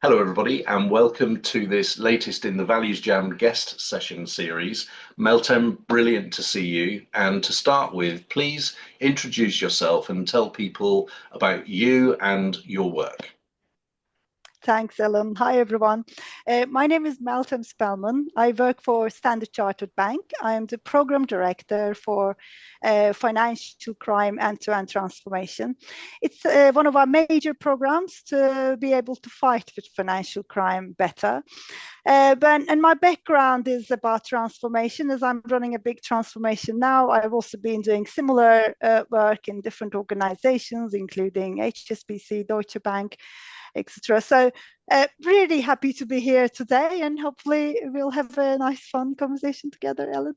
Hello, everybody, and welcome to this latest in the ValuesJam guest session series. Meltem, brilliant to see you. And to start with, please introduce yourself and tell people about you and your work. Thanks, Ellen. Hi, everyone. My name is Meltem Spelman. I work for Standard Chartered Bank. I am the program director for financial crime end-to-end transformation. It's one of our major programs to be able to fight with financial crime better. And my background is about transformation, as I'm running a big transformation now. I've also been doing similar work in different organizations, including HSBC, Deutsche Bank, etc. So really happy to be here today, and hopefully we'll have a nice, fun conversation together, Ellen.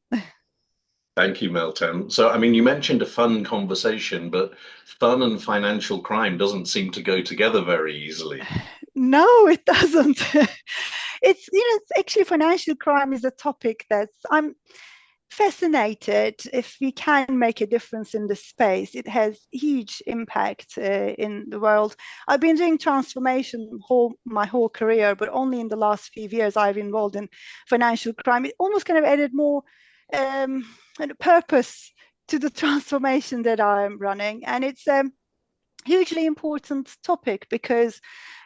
Thank you, Meltem. So, I mean, you mentioned a fun conversation, but fun and financial crime doesn't seem to go together very easily. No, it doesn't. It's actually financial crime is a topic that's I'm fascinated if we can make a difference in this space. It has huge impact in the world. I've been doing transformation my whole career, but only in the last few years I've been involved in financial crime. It almost kind of added more um, purpose to the transformation that I'm running, and it's a hugely important topic because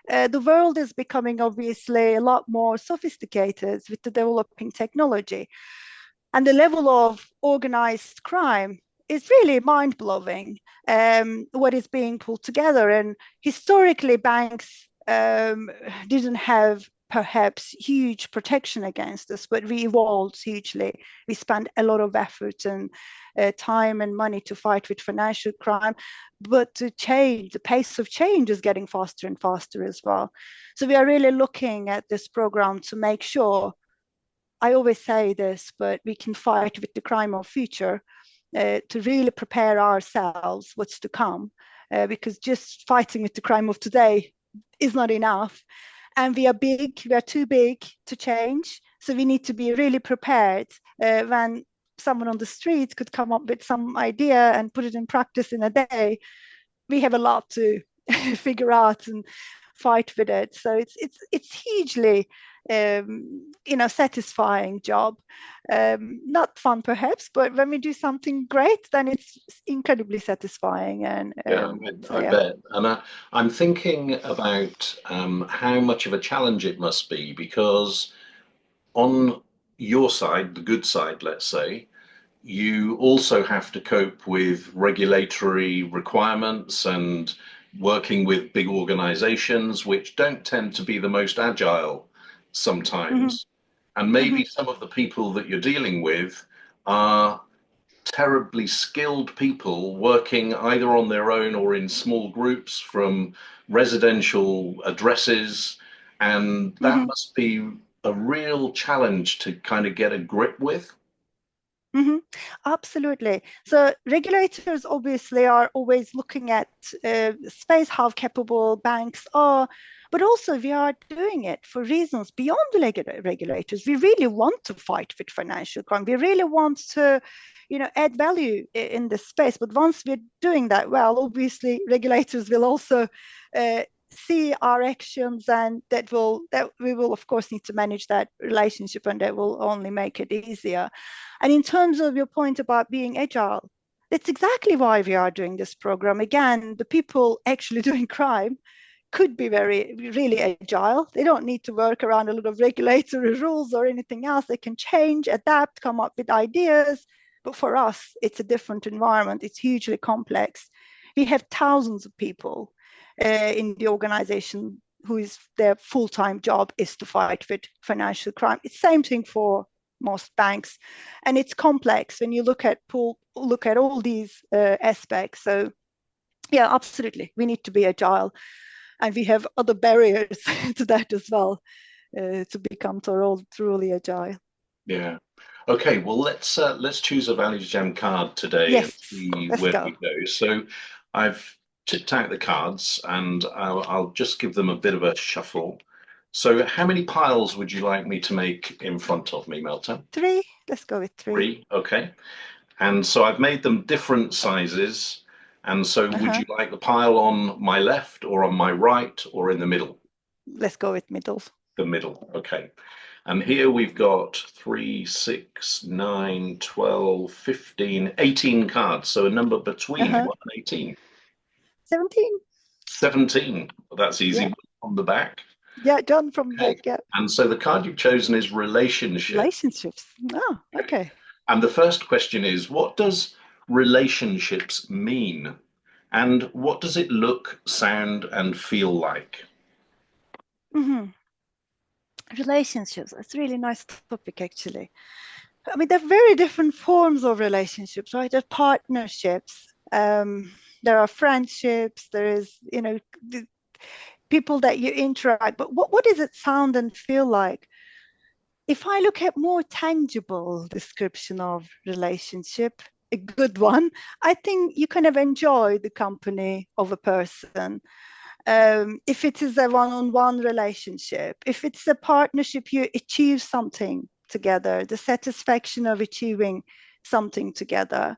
the world is becoming obviously a lot more sophisticated with the developing technology. And the level of organized crime is really mind blowing, what is being pulled together. And historically, banks didn't have perhaps huge protection against this, but we evolved hugely. We spent a lot of effort and time and money to fight with financial crime, but to change, the pace of change is getting faster and faster as well. So we are really looking at this program to make sure, I always say this, but we can fight with the crime of future to really prepare ourselves what's to come, because just fighting with the crime of today is not enough. And we are too big to change. So we need to be really prepared when someone on the street could come up with some idea and put it in practice in a day. We have a lot to figure out and fight with it. So it's hugely satisfying job. Not fun perhaps, but when we do something great, then it's incredibly satisfying. And Yeah, so I yeah. bet. And I'm thinking about how much of a challenge it must be because on your side, the good side, let's say, you also have to cope with regulatory requirements and working with big organizations, which don't tend to be the most agile Mm-hmm, sometimes. And maybe mm-hmm, some of the people that you're dealing with are terribly skilled people working either on their own or in small groups from residential addresses. And that mm-hmm. must be a real challenge to kind of get a grip with. Mm-hmm. Absolutely. So regulators obviously are always looking at space, how capable banks are, but also we are doing it for reasons beyond the regulators. We really want to fight with financial crime. We really want to, add value in this space. But once we're doing that well, obviously regulators will also see our actions, and that we will of course need to manage that relationship, and that will only make it easier. And in terms of your point about being agile, that's exactly why we are doing this program. Again, the people actually doing crime could be really agile. They don't need to work around a lot of regulatory rules or anything else. They can change, adapt, come up with ideas. But for us, it's a different environment. It's hugely complex. We have thousands of people in the organization whose their full-time job is to fight with financial crime. It's the same thing for most banks, and it's complex when you look at all these aspects. So yeah, absolutely, we need to be agile, and we have other barriers to that as well, to become truly agile. Yeah. Okay, well let's choose a Values Jam card today and Yes, see let's where go. we go. So I've tipped out the cards and I'll just give them a bit of a shuffle. So how many piles would you like me to make in front of me, Melton? Three. Let's go with three. Three, okay. And so I've made them different sizes. And so would Uh-huh. you like the pile on my left or on my right or in the middle? let's go with middle. The middle. Okay. And here we've got 3, 6, 9, 12, 15, 18 cards. So a number between Uh-huh. 1 and 18. 17. 17. That's Yeah. easy on the back. Yeah, John from Okay. back. Yeah. And so the card you've chosen is relationship. Relationships. Oh, okay. And the first question is, what does relationships mean? And what does it look, sound, and feel like? Hmm. Relationships. It's a really nice topic, actually. I mean, there are very different forms of relationships, right? There are partnerships. There are friendships. There is, the people that you interact. But what does it sound and feel like? If I look at more tangible description of relationship, a good one, I think you kind of enjoy the company of a person. If it is a one-on-one relationship, if it's a partnership, you achieve something together, the satisfaction of achieving something together.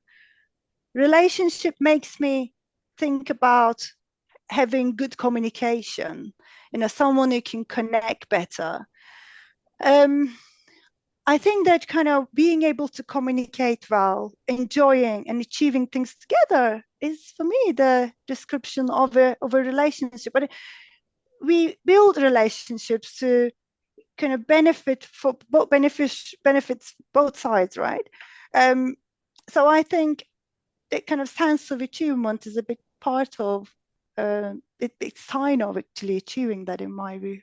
Relationship makes me think about having good communication, someone who can connect better. Um, I think that kind of being able to communicate well, enjoying and achieving things together is for me the description of a relationship. But we build relationships to kind of benefit for both benefits both sides, right? Um, so I think that kind of sense of achievement is a big part of it's sign of actually achieving that in my view.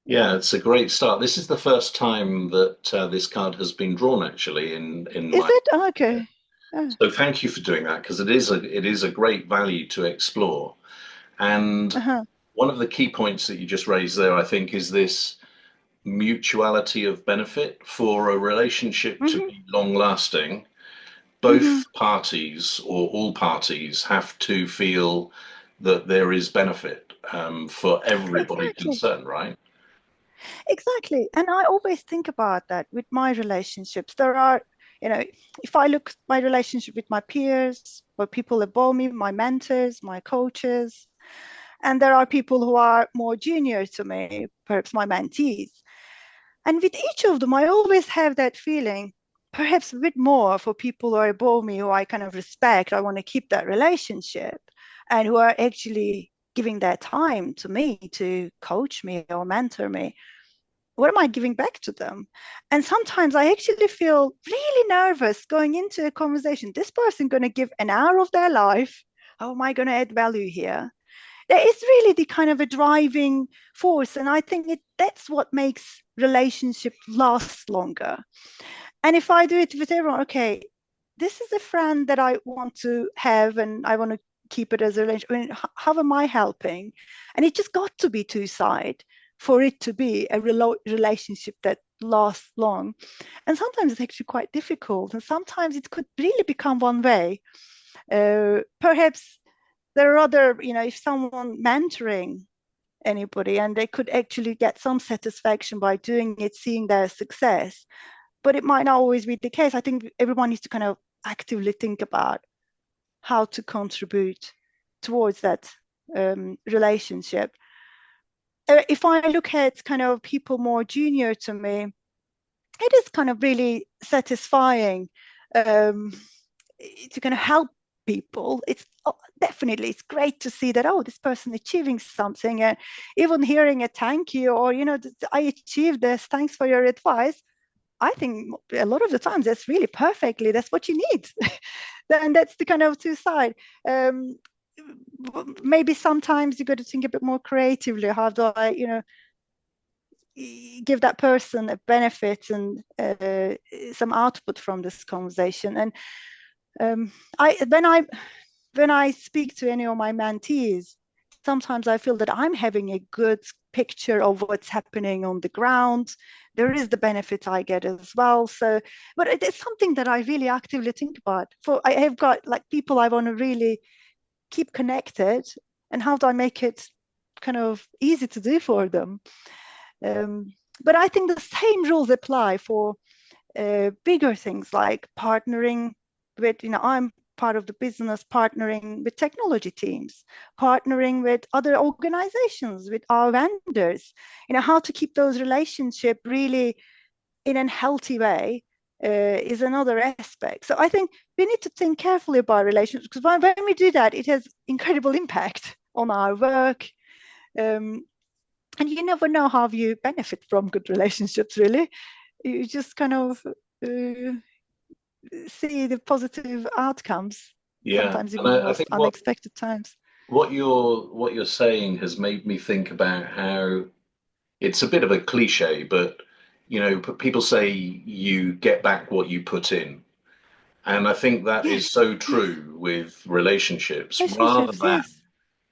Yeah, it's a great start. This is the first time that this card has been drawn, actually, in Is my. it? Oh, okay. Oh, So thank you for doing that because it is a great value to explore. And uh-huh. one of the key points that you just raised there, I think, is this mutuality of benefit for a relationship to Hmm. be long lasting. Hmm. Both parties or all parties have to feel that there is benefit for everybody Exactly. concerned, right? Exactly. And I always think about that with my relationships. There are, you know, if I look at my relationship with my peers or people above me, my mentors, my coaches, and there are people who are more junior to me, perhaps my mentees. And with each of them, I always have that feeling, perhaps a bit more for people who are above me, who I kind of respect. I want to keep that relationship and who are actually giving their time to me to coach me or mentor me. What am I giving back to them? And sometimes I actually feel really nervous going into a conversation. This person going to give an hour of their life. How am I going to add value here? There is really the kind of a driving force, and I think that's what makes relationship last longer. And if I do it with everyone, okay, this is a friend that I want to have, and I want to keep it as a relationship. I mean, how am I helping? And it just got to be two side for it to be a relationship that lasts long. And sometimes it's actually quite difficult, and sometimes it could really become one way. Perhaps there are other, if someone mentoring anybody and they could actually get some satisfaction by doing it, seeing their success, but it might not always be the case. I think everyone needs to kind of actively think about how to contribute towards that relationship. If I look at kind of people more junior to me, it is kind of really satisfying um, to kind of help people. Definitely it's great to see that, oh, this person achieving something, and even hearing a thank you, or I achieved this, thanks for your advice. I think a lot of the times that's really perfectly, that's what you need. Then that's the kind of two side. um, Maybe sometimes you got to think a bit more creatively. How do I give that person a benefit and some output from this conversation? And I when I speak to any of my mentees, sometimes I feel that I'm having a good picture of what's happening on the ground. There is the benefit I get as well. So, but it is something that I really actively think about. For I have got like people I want to really keep connected, and how do I make it kind of easy to do for them? Um, but I think the same rules apply for bigger things like partnering with, I'm part of the business, partnering with technology teams, partnering with other organizations, with our vendors, how to keep those relationships really in a healthy way is another aspect. So I think we need to think carefully about relationships, because when we do that, it has incredible impact on our work. And you never know how you benefit from good relationships, really. You just kind of see the positive outcomes, Yeah, sometimes and even the I most think unexpected times. what you're saying has made me think about how it's a bit of a cliche, but people say you get back what you put in. And I think that is Yes, so yes. true with relationships, rather Relationships, than yes.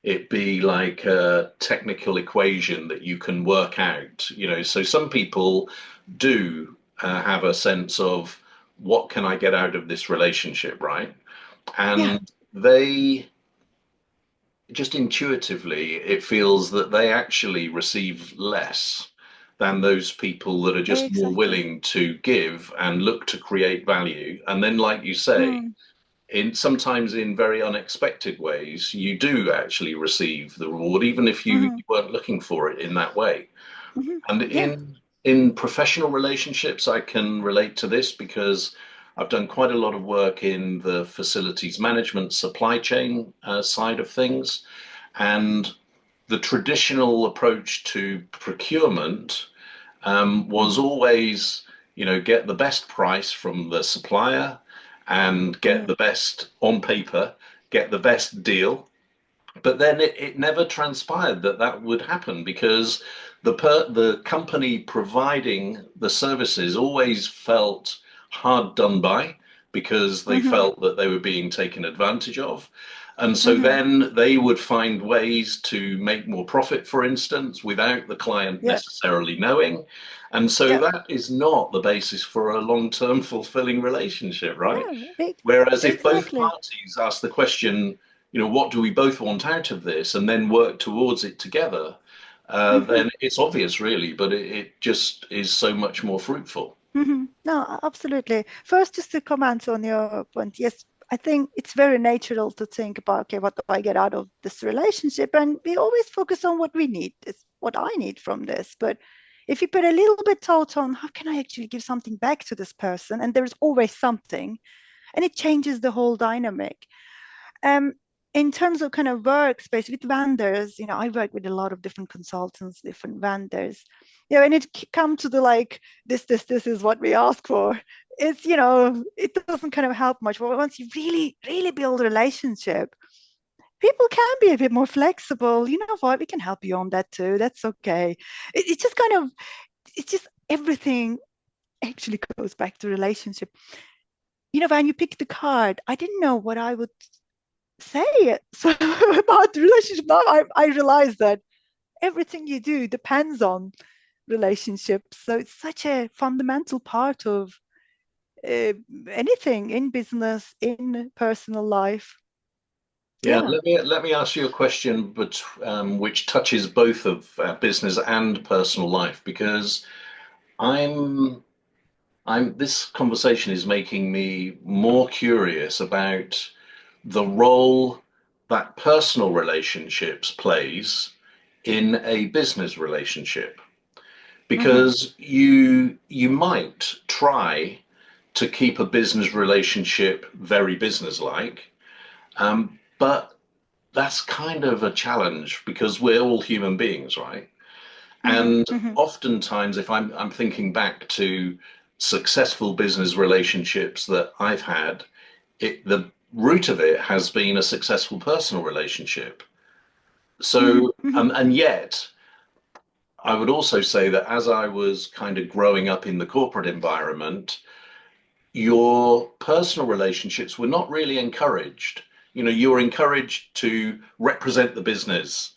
it be like a technical equation that you can work out. So some people do have a sense of what can I get out of this relationship, right? Yeah, And they just intuitively, it feels that they actually receive less than those people that are just more exactly. willing to give and look to create value. And then, like you say, Mm, in sometimes in very unexpected ways, you do actually receive the reward, even if you mhm, weren't looking for it in that way. mhm. And Yeah. in professional relationships, I can relate to this because I've done quite a lot of work in the facilities management supply chain side of things. And the traditional approach to procurement was Mhm, always, get the best price from the supplier and get mhm, the best on paper, get the best deal. But then it never transpired that that would happen because the company providing the services always felt hard done by because they mhm, felt that they were being taken advantage of. And so mhm. then they would find ways to make more profit, for instance, without the client Yeah, necessarily knowing. And so yeah. that is not the basis for a long-term fulfilling relationship, right? No, Whereas if both exactly. parties ask the question, what do we both want out of this, and then work towards it together, Mhm. then it's obvious, really, but it just is so much more fruitful. No, absolutely. First, just to comment on your point, yes, I think it's very natural to think about, okay, what do I get out of this relationship? And we always focus on what we need, it's what I need from this. But if you put a little bit thought on how can I actually give something back to this person, and there's always something, and it changes the whole dynamic. Um, in terms of kind of workspace with vendors, I work with a lot of different consultants, different vendors. And it come to the like this is what we ask for. It's it doesn't kind of help much. But once you really really build a relationship, people can be a bit more flexible. You know what? We can help you on that too. That's okay. It's just kind of it's just everything actually goes back to relationship. When you pick the card, I didn't know what I would say it. So about the relationship, now I realize that everything you do depends on relationships. So it's such a fundamental part of uh, anything in business, in personal life. Yeah, Yeah. let me ask you a question, but which touches both of business and personal life, because I'm this conversation is making me more curious about the role that personal relationships plays in a business relationship, Mm-hmm. because you might try to keep a business relationship very businesslike, but that's kind of a challenge because we're all human beings, right? Mm-hmm. And Mm-hmm. oftentimes, if I'm thinking back to successful business relationships that I've had, the root of it has been a successful personal relationship. Mm-hmm. So, Mm-hmm. and yet, I would also say that as I was kind of growing up in the corporate environment, your personal relationships were not really encouraged. You were encouraged to represent the business,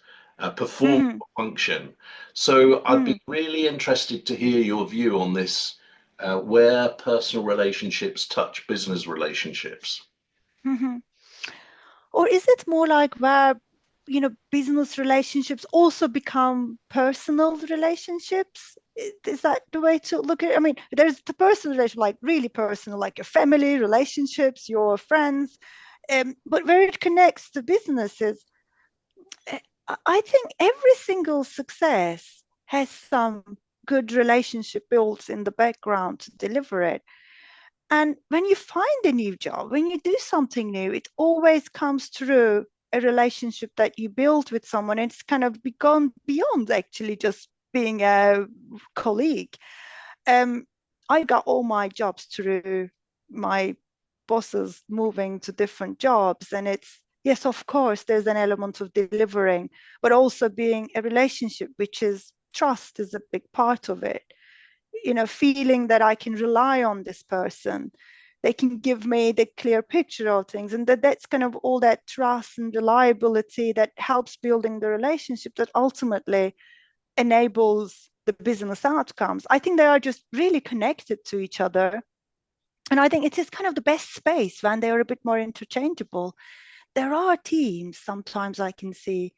perform Mm-hmm. your function. So I'd Mm-hmm. be really interested to hear your view on this, where personal relationships touch business relationships. Mm-hmm. Or is it more like where, business relationships also become personal relationships? Is that the way to look at it? I mean, there's the personal relationship, like really personal, like your family relationships, your friends. But where it connects to businesses, I think every single success has some good relationship built in the background to deliver it. And when you find a new job, when you do something new, it always comes through a relationship that you build with someone. It's kind of gone beyond actually just being a colleague. Um, I got all my jobs through my bosses moving to different jobs. And it's, yes, of course, there's an element of delivering, but also being a relationship, which is trust is a big part of it. Feeling that I can rely on this person. They can give me the clear picture of things. And that's kind of all that trust and reliability that helps building the relationship that ultimately enables the business outcomes. I think they are just really connected to each other. And I think it is kind of the best space when they are a bit more interchangeable. There are teams sometimes I can see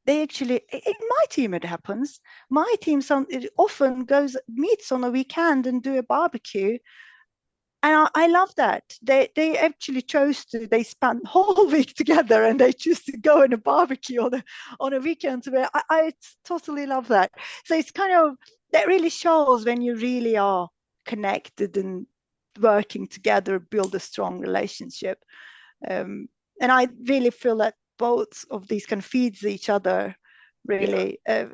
they actually in my team it happens. My team it often goes meets on a weekend and do a barbecue, and I love that they actually chose to they spent whole week together and they choose to go on a barbecue on a weekend. Where I totally love that. So it's kind of that really shows when you really are connected and working together, build a strong relationship. um, and I really feel that both of these can feeds each other Yeah, really, really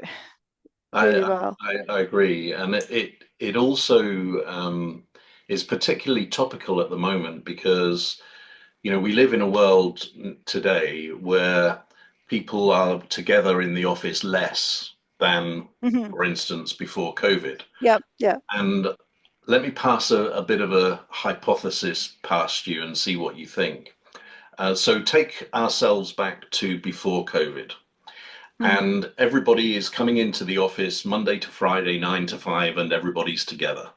I well. I agree, and it also is particularly topical at the moment because we live in a world today where people are together in the office less than, Hmm. for instance, before COVID. Yeah, yeah. And let me pass a bit of a hypothesis past you and see what you think. So take ourselves back to before COVID, Hmm. and everybody is coming into the office Monday to Friday, 9 to 5, and everybody's together.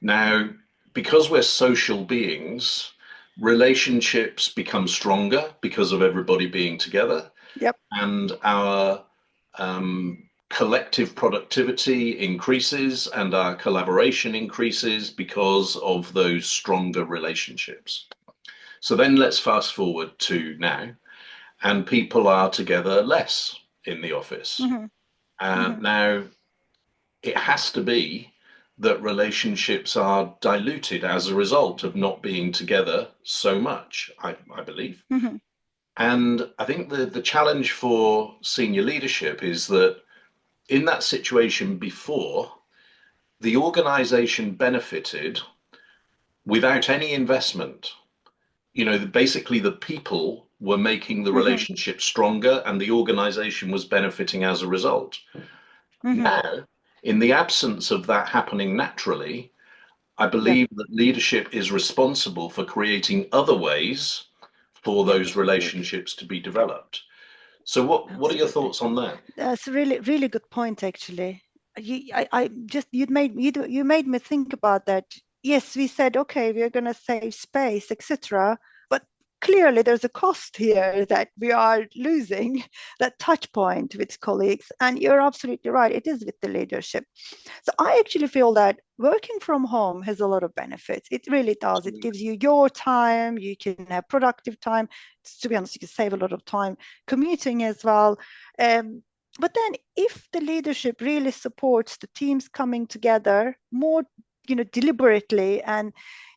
Now, because we're social beings, relationships become stronger because of everybody being together, Yep. and our collective productivity increases and our collaboration increases because of those stronger relationships. So then let's fast forward to now, and people are together less in the office. Hmm. Hmm. Now, it has to be that relationships are diluted as a result of not being together so much, I believe. Hmm. And I think the challenge for senior leadership is that in that situation before, the organization benefited without any investment. Basically, the people were making the Hmm. relationship stronger and the organization was benefiting as a result. Hmm. Now, in the absence of that happening naturally, I Yep. believe that leadership is responsible for creating other ways for those Absolutely. relationships to be developed. So what are your Absolutely. thoughts on that? That's a really, really good point, actually. I just you made me think about that. Yes, we said okay, we're going to save space, etc. But clearly, there's a cost here that we are losing that touch point with colleagues. And you're absolutely right. It is with the leadership. So I actually feel that working from home has a lot of benefits. It really does. It gives you your time. You can have productive time. To be honest, you can save a lot of time commuting as well. Um, but then if the leadership really supports the teams coming together more, deliberately, and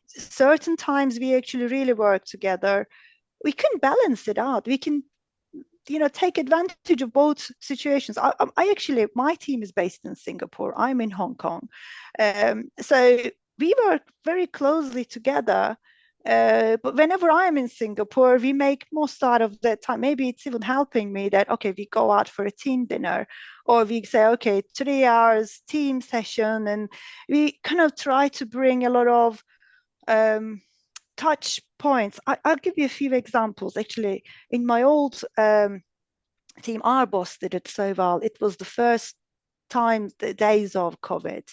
certain times we actually really work together, we can balance it out. We can take advantage of both situations. I actually, my team is based in Singapore. I'm in Hong Kong. So we work very closely together. But whenever I'm in Singapore, we make most out of the time. Maybe it's even helping me that, okay, we go out for a team dinner, or we say, okay, 3 hours team session. And we kind of try to bring a lot of um, touch points. I'll give you a few examples. Actually, in my old team, our boss did it so well. It was the first times, the days of COVID.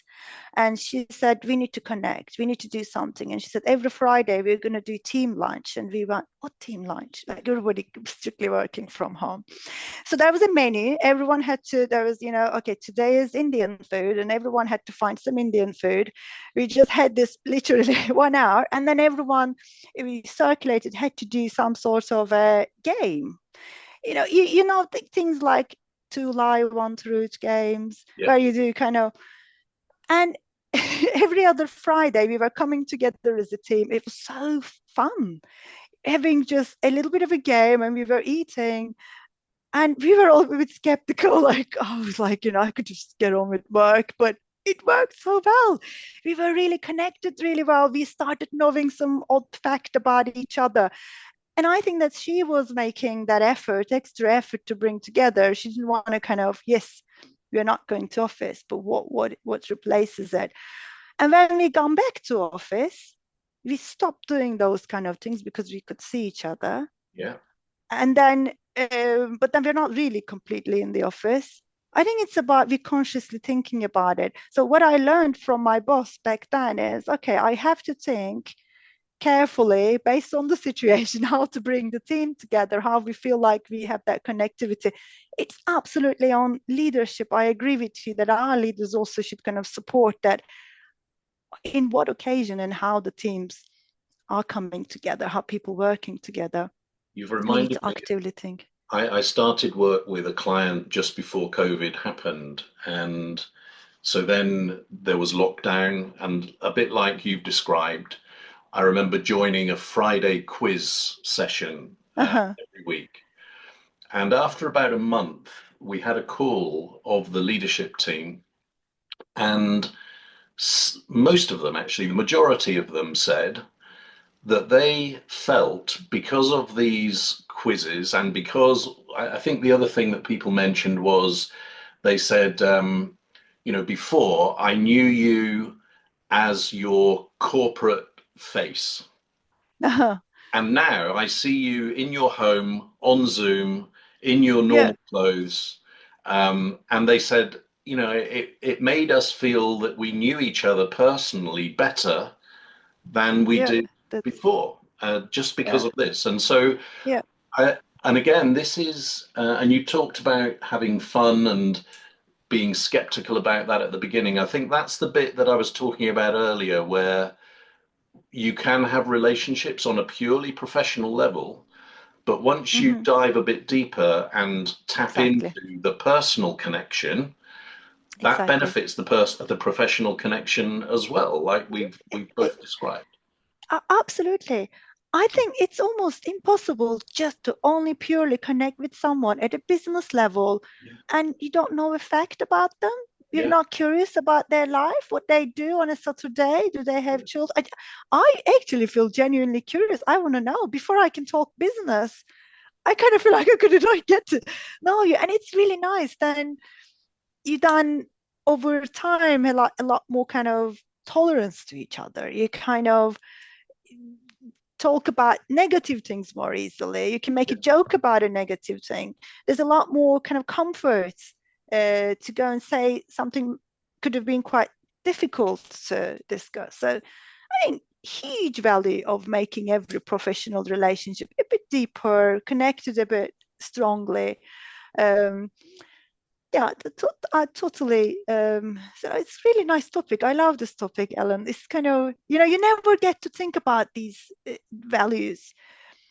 And she said, we need to connect, we need to do something. And she said, every Friday we're going to do team lunch. And we went, what team lunch? Like everybody strictly working from home. So there was a menu. Everyone had to, there was, okay, today is Indian food, and everyone had to find some Indian food. We just had this literally 1 hour, and then everyone, we circulated, had to do some sort of a game. Things like two lie, one truth games, Yeah. where you do kind of, and every other Friday we were coming together as a team. It was so fun having just a little bit of a game, and we were eating. And we were all a bit skeptical, like, oh, I was like, I could just get on with work, but it worked so well. We were really connected really well. We started knowing some odd fact about each other. And I think that she was making that effort, extra effort to bring together. She didn't want to kind of, yes, we're not going to office, but what replaces it? And when we gone back to office, we stopped doing those kind of things because we could see each other. Yeah. And then but then we're not really completely in the office. I think it's about we consciously thinking about it. So what I learned from my boss back then is, okay, I have to think carefully based on the situation how to bring the team together, how we feel like we have that connectivity. It's absolutely on leadership. I agree with you that our leaders also should kind of support that, in what occasion and how the teams are coming together, how people working together. You've We need reminded to me. actively think. I started work with a client just before COVID happened. And so then there was lockdown. And a bit like you've described, I remember joining a Friday quiz session Uh-huh. every week. And after about a month, we had a call of the leadership team. And most of them, actually, the majority of them said that they felt because of these quizzes, and because I think the other thing that people mentioned was they said, before I knew you as your corporate face. Uh-huh. And now I see you in your home on Zoom in your Yeah, normal clothes. And they said, it made us feel that we knew each other personally better than we yeah, did that's before, just yeah, because of this. And so, yeah. and again, this is, and you talked about having fun and being skeptical about that at the beginning. I think that's the bit that I was talking about earlier, where you can have relationships on a purely professional level, but once you Hmm. dive a bit deeper and tap Exactly, into the personal connection, that exactly. benefits the professional connection as well, like we've It, both described. Absolutely. I think it's almost impossible just to only purely connect with someone at a business level Yeah, and you don't know a fact about them. You're yeah, not curious about their life, what they do on a Saturday. Do they yeah. have children? I actually feel genuinely curious. I want to know before I can talk business. I kind of feel like I could not get to know you. And it's really nice. Then you done over time a lot more kind of tolerance to each other. You kind of talk about negative things more easily. You can make a joke about a negative thing. There's a lot more kind of comfort to go and say something could have been quite difficult to discuss. So I think huge value of making every professional relationship a bit deeper, connected a bit strongly. Um, yeah, I totally. So it's really nice topic. I love this topic, Ellen. It's kind of, you never get to think about these values.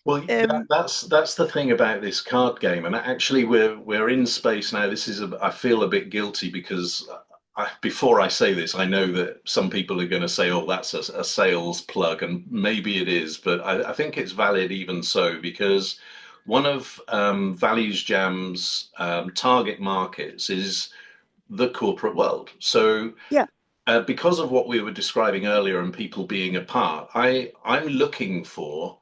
Well, Um, that's the thing about this card game, and actually we're in space now. This is I feel a bit guilty because before I say this, I know that some people are going to say, "Oh, that's a sales plug," and maybe it is, but I think it's valid even so because one of ValuesJam's target markets is the corporate world. So yeah. because of what we were describing earlier and people being apart, I'm looking for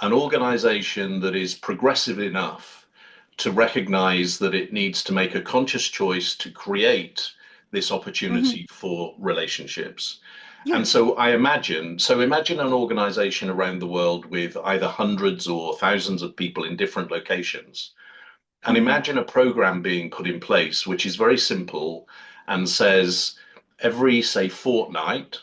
an organization that is progressive enough to recognize that it needs to make a conscious choice to create this Hmm. opportunity for relationships. Yeah. And so imagine an organization around the world with either hundreds or thousands of people in different locations. And Hmm. imagine a program being put in place, which is very simple and says every, say, fortnight,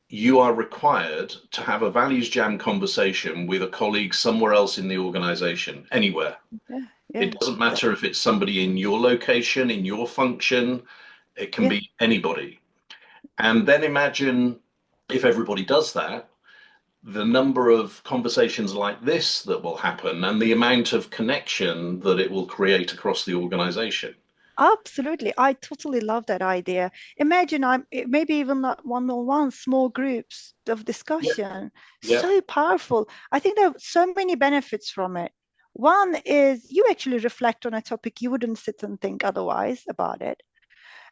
you are required to have a values jam conversation with a colleague somewhere else in the organization, anywhere. Yeah, It yeah, doesn't matter if it's somebody in your location, in your function, it can yeah. be anybody. And then imagine if everybody does that, the number of conversations like this that will happen and the amount of connection that it will create across the organization. Absolutely. I totally love that idea. Imagine maybe even not one-on-one, small groups of Yeah, discussion. yeah, So powerful. I think there are so many benefits from it. One is you actually reflect on a topic you wouldn't sit and think otherwise about it.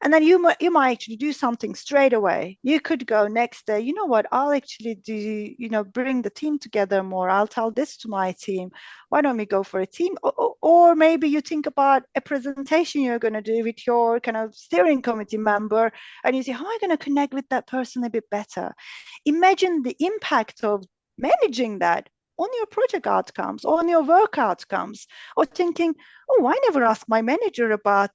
And then you might actually do something straight away. You could go next day, you know what, I'll actually do, bring the team together more. I'll tell this to my team. Why don't we go for a team? Or maybe you think about a presentation you're going to do with your kind of steering committee member, and you say, how am I going to connect with that person a bit better? Imagine the impact of managing that on your project outcomes, on your work outcomes, or thinking, oh, I never asked my manager about,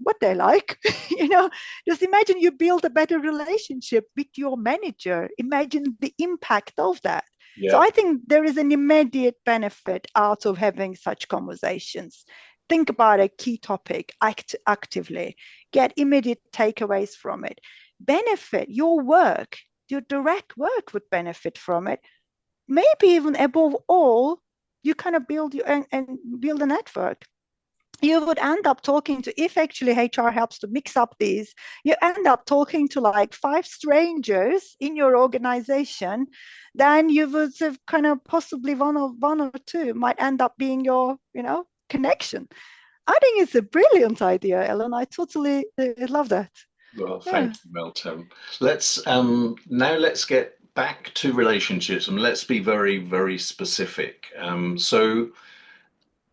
what they like. you know, just imagine you build a better relationship with your manager. Imagine the impact of that. So yeah, I think there is an immediate benefit out of having such conversations. Think about a key topic, act actively, get immediate takeaways from it. Benefit your work, your direct work would benefit from it. Maybe even above all, you kind of build and build a network. You would end up talking to, if actually HR helps to mix up these, you end up talking to like five strangers in your organization. Then you would have kind of possibly one or two might end up being your, connection. I think it's a brilliant idea, Ellen. I totally love that. well, Yeah. thank you, Meltem. Let's now let's get back to relationships and let's be very, very specific. So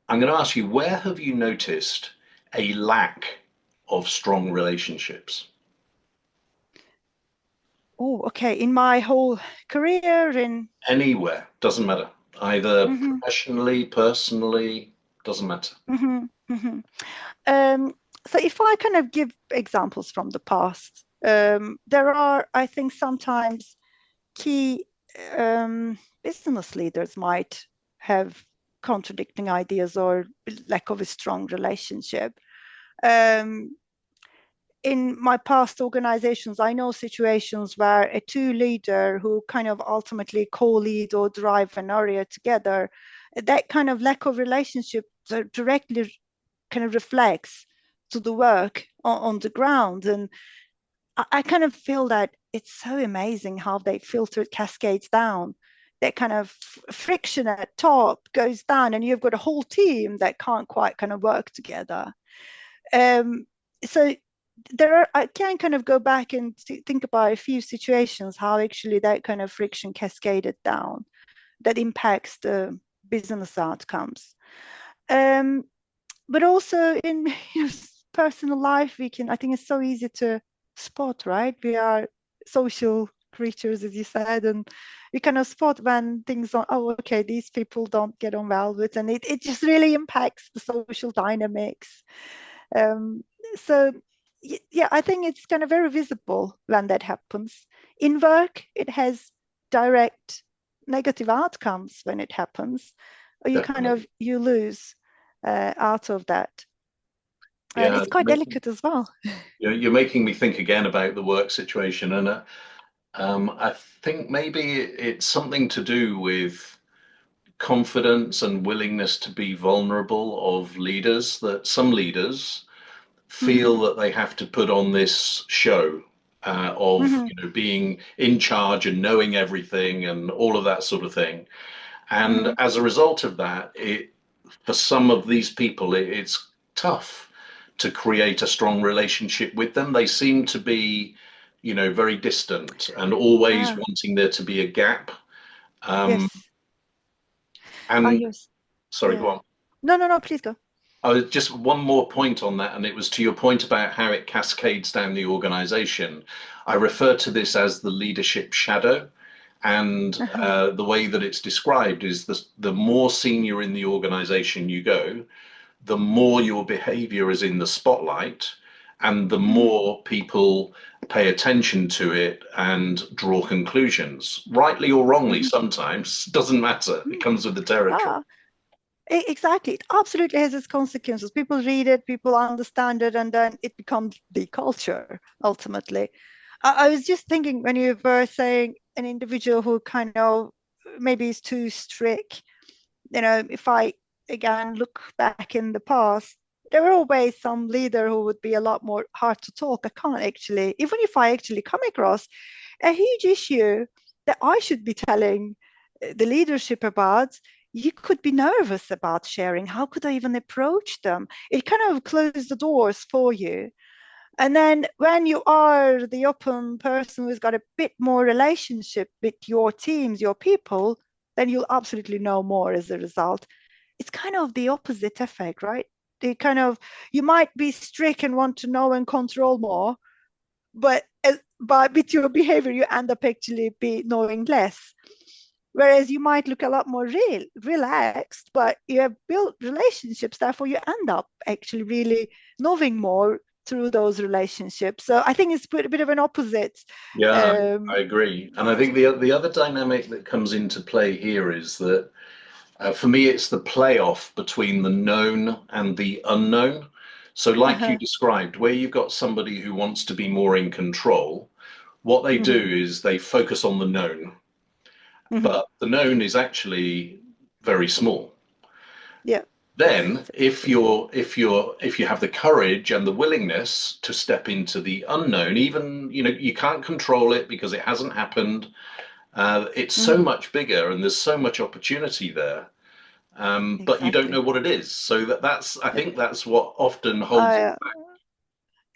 I'm going to ask you, where have you noticed a lack of strong relationships? Oh, okay. In my whole career, in Anywhere, doesn't matter. Either mhm, professionally, personally, doesn't matter. mhm, mhm. Um, so if I kind of give examples from the past, there are, I think, sometimes key business leaders might have contradicting ideas or lack of a strong relationship. Um, in my past organizations, I know situations where a two leader who kind of ultimately co-lead or drive an area together, that kind of lack of relationship directly kind of reflects to the work on the ground. And I kind of feel that it's so amazing how they filter it cascades down. That kind of friction at top goes down, and you've got a whole team that can't quite kind of work together. Um, so I can kind of go back and think about a few situations how actually that kind of friction cascaded down that impacts the business outcomes. Um, but also in personal life, I think it's so easy to spot, right? We are social creatures, as you said, and we kind of spot when things are, oh, okay, these people don't get on well with, and it just really impacts the social dynamics. Um, so yeah, I think it's kind of very visible when that happens. In work, it has direct negative outcomes when it happens, or Definitely. you lose out of that. And Yeah, it's quite delicate as well. you're making me think again about the work situation, and I think maybe it's something to do with confidence and willingness to be vulnerable of leaders, that some leaders feel Mm-hmm. that they have to put on this show of Mm-hmm. being in charge and knowing everything and all of that sort of thing. And Mm-hmm. as a result of that, for some of these people, it's tough to create a strong relationship with them. They seem to be, very distant and always Ah, wanting there to be a gap. Um, yes. I and use. sorry, Yeah. go on. No, no, no, please go. Just one more point on that, and it was to your point about how it cascades down the organization. I refer to this as the leadership shadow. And Uh-huh. the way that it's described is the more senior in the organization you go, the more your behavior is in the spotlight, and the Mm-hmm. more people pay attention to it and draw conclusions, rightly or wrongly, Mm-hmm. sometimes, doesn't matter. It Mm. comes with the territory. Ah, exactly. It absolutely has its consequences. People read it, people understand it, and then it becomes the culture ultimately. I was just thinking when you were saying an individual who kind of maybe is too strict, if I again look back in the past, there were always some leader who would be a lot more hard to talk. I can't actually, even if I actually come across a huge issue that I should be telling the leadership about, you could be nervous about sharing. How could I even approach them? It kind of closes the doors for you. And then when you are the open person who's got a bit more relationship with your teams, your people, then you'll absolutely know more as a result. It's kind of the opposite effect, right? You might be strict and want to know and control more, but with your behavior, you end up actually be knowing less. Whereas you might look a lot more relaxed, but you have built relationships, therefore you end up actually really knowing more through those relationships. So I think it's a bit of an opposite. Yeah, I Um, agree. And I think the other dynamic that comes into play here is that for me, it's the playoff between the known and the unknown. So, like you uh-huh, described, where you've got somebody who wants to be more in control, what they do mhm, is they focus on the known, mhm. but the known is actually very small. Yeah, Then, if exactly. you have the courage and the willingness to step into the unknown, even you can't control it because it hasn't happened. It's so Mhm, much bigger, and there's so much opportunity there, but you don't know exactly. what it is. So that's I Yeah. think that's what often holds us I back.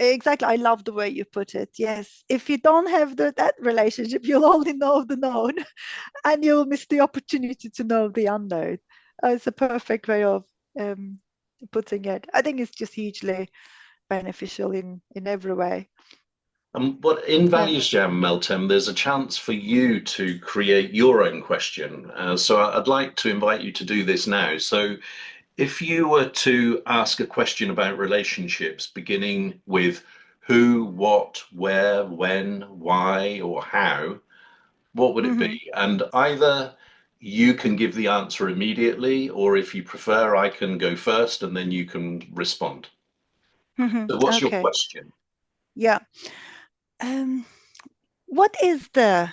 Exactly. I love the way you put it. Yes. If you don't have that relationship, you'll only know the known and you'll miss the opportunity to know the unknown. It's a perfect way of um, putting it. I think it's just hugely beneficial in every way. But in Yeah. Values Jam, Meltem, there's a chance for you to create your own question. So I'd like to invite you to do this now. So if you were to ask a question about relationships, beginning with who, what, where, when, why, or how, what would it Hmm. be? And either you can give the answer immediately, or if you prefer, I can go first and then you can respond. Hmm. So, what's your Okay. question? Yeah. Um, what is the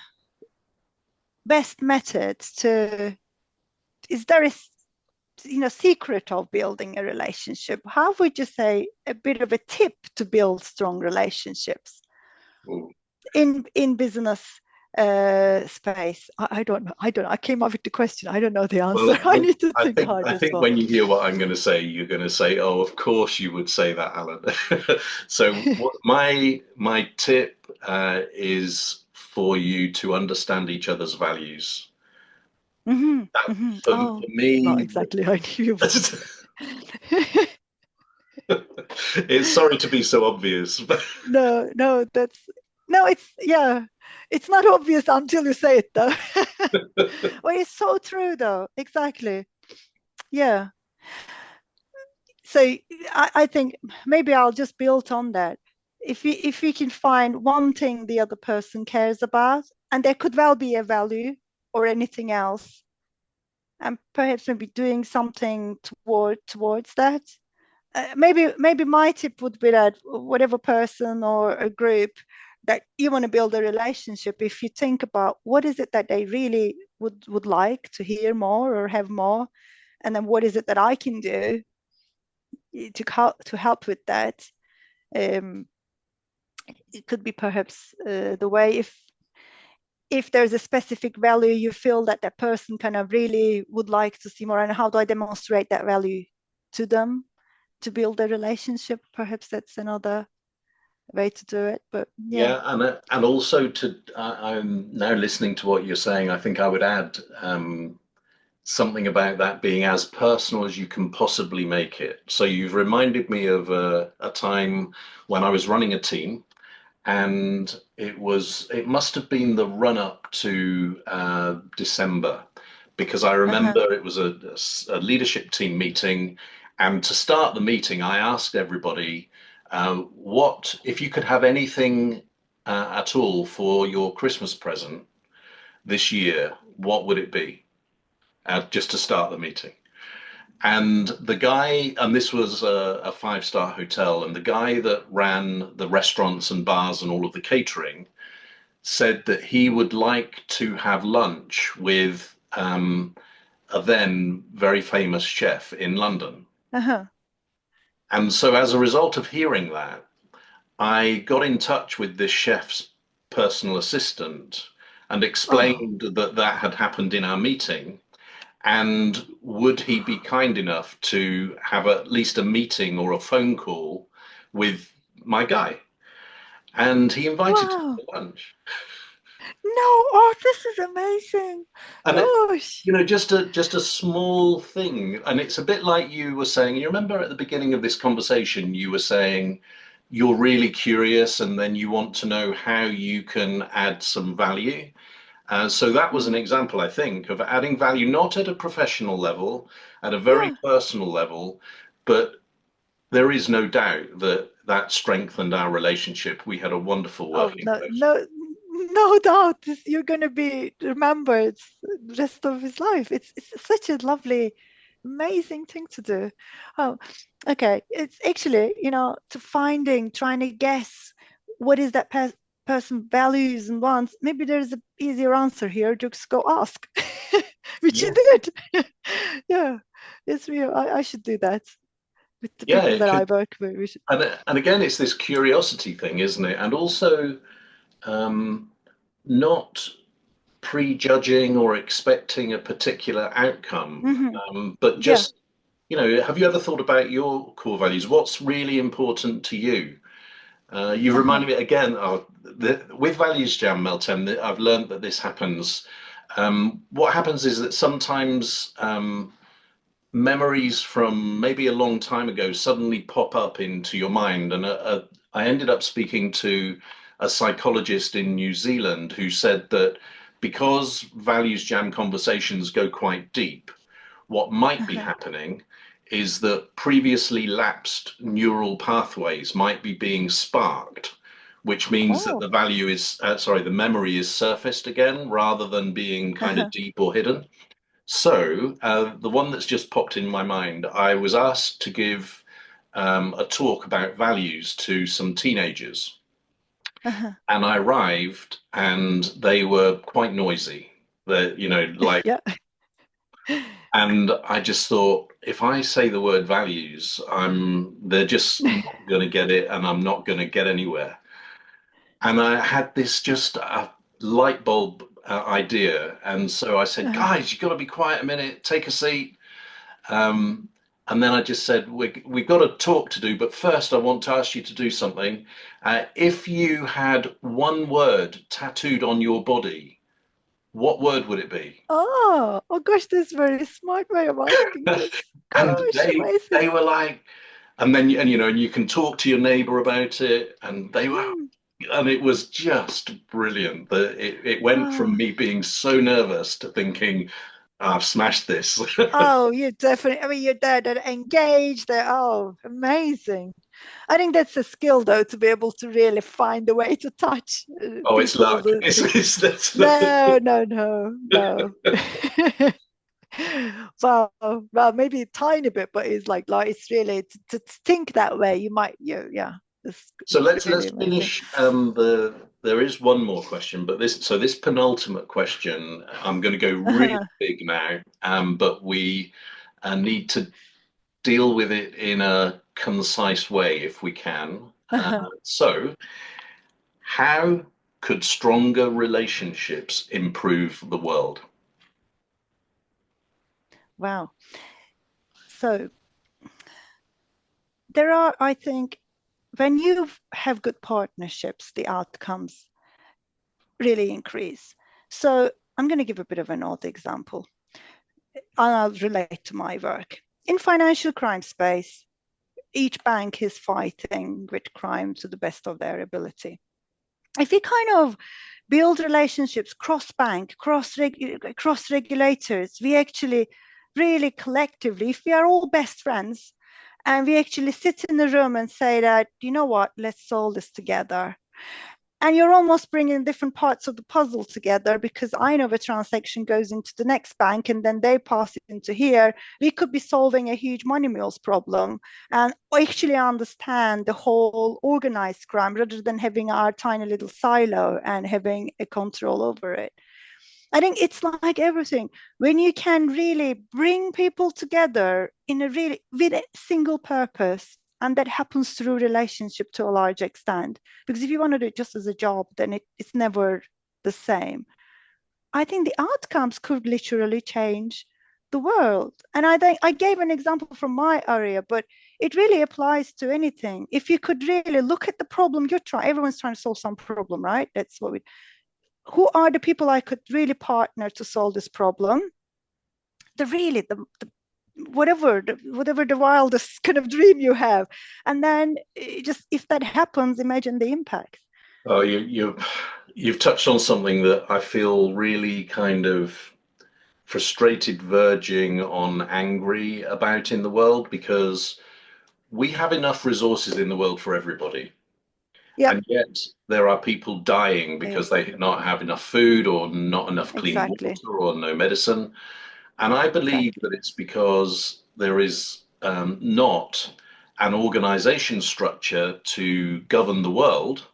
best method to, is there a secret of building a relationship? How would you say a bit of a tip to build strong relationships Ooh. in business space? I don't know. I don't know. I came up with the question. I don't know the answer. I Well, need to I think think hard I as think well. when you hear what I'm going to say, you're going to say, "Oh, of course you would say that, Alan." So, what my tip is for you to understand each other's values. Hmm. That, Hmm. for Oh, not me, exactly. I knew you would say. it's sorry to be so obvious, but No, no, no, it's yeah. It's not obvious until you say it though. Well, it's so true though. Exactly. Yeah. So I think maybe I'll just build on that. If we can find one thing the other person cares about, and there could well be a value or anything else, and perhaps maybe doing something towards that. Maybe my tip would be that whatever person or a group that you want to build a relationship, if you think about what is it that they really would like to hear more or have more, and then what is it that I can do to help with that. Um, it could be perhaps the way if there's a specific value you feel that that person kind of really would like to see more, and how do I demonstrate that value to them to build a relationship? Perhaps that's another way to do it. But yeah. yeah, and also I'm now listening to what you're saying. I think I would add something about that being as personal as you can possibly make it. So you've reminded me of a time when I was running a team, and it must have been the run up to December, because I Uh-huh. remember it was a leadership team meeting, and to start the meeting, I asked everybody. What if you could have anything at all for your Christmas present this year? What would it be? Just to start the meeting. And the guy, and this was a five-star hotel, and the guy that ran the restaurants and bars and all of the catering said that he would like to have lunch with a then very famous chef in London. Uh-huh. And so, as a result of hearing that, I got in touch with this chef's personal assistant and Oh, explained that that had happened in our meeting. And would he be kind enough to have at least a meeting or a phone call with my guy? And he invited me wow. to lunch. No, oh, this is amazing. And it, Gosh. just a small thing. And it's a bit like you were saying. You remember at the beginning of this conversation, you were saying you're really curious and then you want to know how you can add some value. So that was an Mhm. example, I think, of adding value, not at a professional level, at a very Yeah. personal level, but there is no doubt that that strengthened our relationship. We had a wonderful Oh, working no, relationship. no, no doubt you're going to be remembered the rest of his life. It's such a lovely, amazing thing to do. Oh, okay. It's actually, to trying to guess what is that person values and wants. Maybe there's an easier answer here. Just go ask, which you Yeah, did. Yeah, it's real. I should do that with the yeah, people it that I could, work with. We should. and again, it's this curiosity thing, isn't it? And also, um, not prejudging or expecting a particular outcome, Mhm. but Yeah. just, have you ever thought about your core values? What's really important to you? You've Uh-huh. reminded me again with ValuesJam, Meltem, that I've learned that this happens. What happens is that sometimes memories from maybe a long time ago suddenly pop up into your mind. And I ended up speaking to a psychologist in New Zealand who said that because ValuesJam conversations go quite deep, what might be Uh-huh. happening is that previously lapsed neural pathways might be being sparked, which means that Oh. the memory is surfaced again rather than being kind of Uh-huh. deep or hidden. So, the one that's just popped in my mind, I was asked to give a talk about values to some teenagers. Uh-huh. And I arrived and they were quite noisy. Like, Yeah. and I just thought, if I say the word values, they're just not going to get it and I'm not going to get anywhere. And I had this just a light bulb idea. And so I said, Uh-huh. guys, you've got to be quiet a minute, take a seat. Um, and then I just said, we've got a talk to do, but first I want to ask you to do something. If you had one word tattooed on your body, what word would it be? Oh gosh, this is a very smart way of asking this. And Gosh, they amazing. were like, and you can talk to your neighbor about it, and they were, Mm. and it was just brilliant. It went from Oh, me being so nervous to thinking, I've smashed this. oh, you definitely, I mean, you're there, they're engaged, they're, oh, amazing. I think that's a skill, though, to be able to really find a way to touch Oh, it's people. luck. It's that's No, no, no, no. Well, well, maybe a tiny bit, but it's like it's really to think that way. You might, yeah, So it's let's really amazing. finish there is one more question, but this penultimate question, I'm going to go really big now, but we need to deal with it in a concise way if we can. So, how could stronger relationships improve the world? Wow. So there are, I think, when you have good partnerships, the outcomes really increase. So I'm going to give a bit of an odd example. I'll relate to my work. In financial crime space, each bank is fighting with crime to the best of their ability. If we kind of build relationships cross bank, cross regulators, we actually really collectively, if we are all best friends And we actually sit in the room and say that, you know what, let's solve this together. And you're almost bringing different parts of the puzzle together, because I know the transaction goes into the next bank and then they pass it into here. We could be solving a huge money mules problem and actually understand the whole organized crime rather than having our tiny little silo and having a control over it. I think it's like everything. When you can really bring people together in a really with a single purpose, and that happens through relationship to a large extent. Because if you want to do it just as a job, then it's never the same. I think the outcomes could literally change the world. And I think I gave an example from my area, but it really applies to anything. If you could really look at the problem you're trying, everyone's trying to solve some problem, right? That's what we, who are the people I could really partner to solve this problem? The really the whatever the wildest kind of dream you have, and then just if that happens, imagine the impact. Oh, you've touched on something that I feel really kind of frustrated, verging on angry about in the world, because we have enough resources in the world for everybody. Yep. And yet there are people dying because they not have enough food or not enough clean Exactly. water or no medicine. And I believe Exactly. that it's because there is not an organization structure to govern the world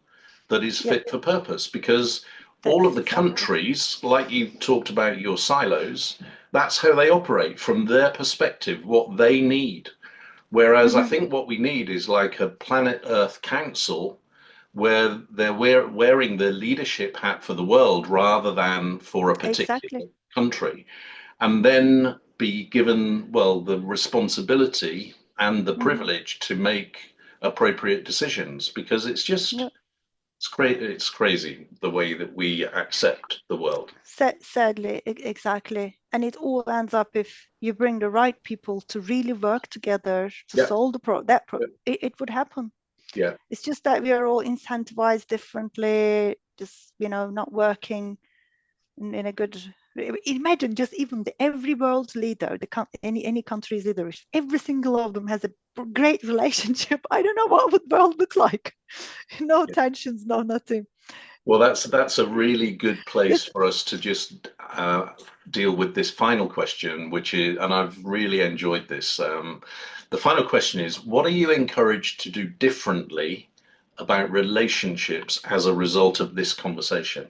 that is Yep. fit for purpose. Because all of That's the exactly. countries, like you talked about your silos, that's how they operate from their perspective, what they need. Whereas I Mm-hmm. think what we need is like a planet Earth council where they're wearing the leadership hat for the world rather than for a Exactly. particular country, and then be given, well, the responsibility and the Mm-hmm. privilege to make appropriate decisions, because it's just Yep. it's crazy the way that we accept the world. Sadly, exactly. And it all ends up, if you bring the right people to really work together to Yeah, solve the yeah, it would happen. yeah. It's just that we are all incentivized differently, just, not working in a good. Imagine just even every world leader, any country's leader, if every single of them has a great relationship. I don't know what would the world look like. No tensions, no nothing. Well, that's a really good place Just for us to just deal with this final question, which is, and I've really enjoyed this. The final question is, what are you encouraged to do differently about relationships as a result of this conversation?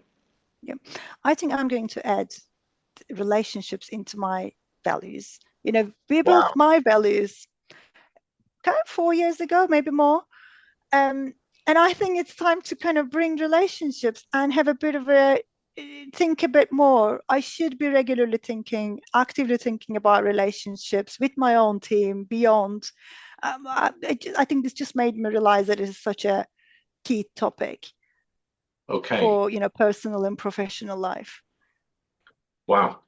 yeah, I think I'm going to add relationships into my values. We built Wow. my values kind of 4 years ago, maybe more. Um, and I think it's time to kind of bring relationships and have a bit of think a bit more. I should be regularly thinking, actively thinking about relationships with my own team beyond. I think this just made me realize that it is such a key topic Okay. for personal and professional life. Wow.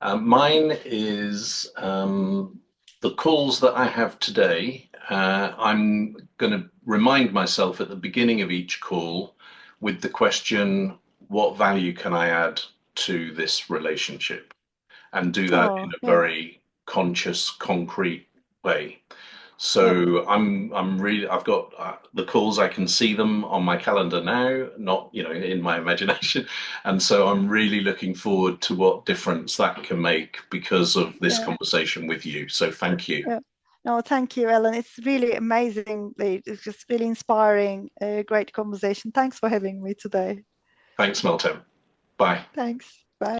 Mine is the calls that I have today. I'm going to remind myself at the beginning of each call with the question, what value can I add to this relationship? And do that in Oh, a yeah, very conscious, concrete way. yeah, So I'm really, I've got the calls, I can see them on my calendar now, not, in my imagination. And so I'm really looking forward to what difference that can make because of this yeah, conversation with you. So thank you. yeah. No, thank you, Ellen. It's really amazing. It's just really inspiring. A great conversation. Thanks for having me today. Thanks, Meltem. Bye. Thanks.